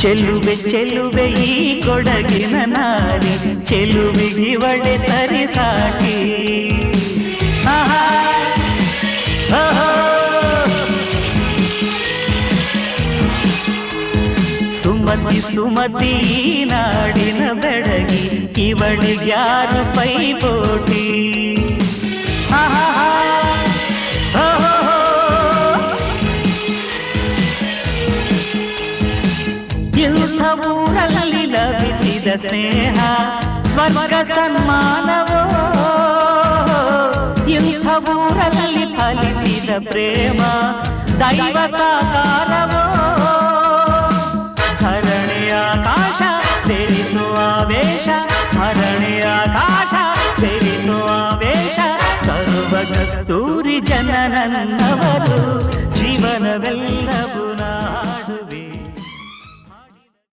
ಚೆಲುವೆ ಚೆಲುವೆ ಈ ಕೊಡಗಿನ ನಾರಿ ಚೆಲುವಿಗಿವಳೆ ಸರಿ ಸಾಟಿ ಸುಮತಿ ಸುಮತಿ ನಾಡಿನ ಬೆಡಗಿ ಇವಳಿಗ್ಯಾರು ಪೈಪೋಟಿ ಇಂಥ ಊರಲ್ಲಿ ಲಭಿಸಿದ ಸ್ನೇಹ ಸ್ವರ್ಗ ಸನ್ಮಾನವೋ ಇಂಥ ಊರಲ್ಲಿ ಫಲಿಸಿದ ಪ್ರೇಮ ದೈವ ಸಾಕಾರವೋ ಹರಳೆಯಾಕಾಶ ಬೆರಿಸುವ ವೇಷ ಹರಳೆಯಾಕಾಶ ಬೆರಿಸುವ ವೇಷ ತರುವ ಕಸ್ತೂರಿ ಜನನನ್ನವರು ಜೀವನವೆಲ್ಲವೂ ನಾಡಿ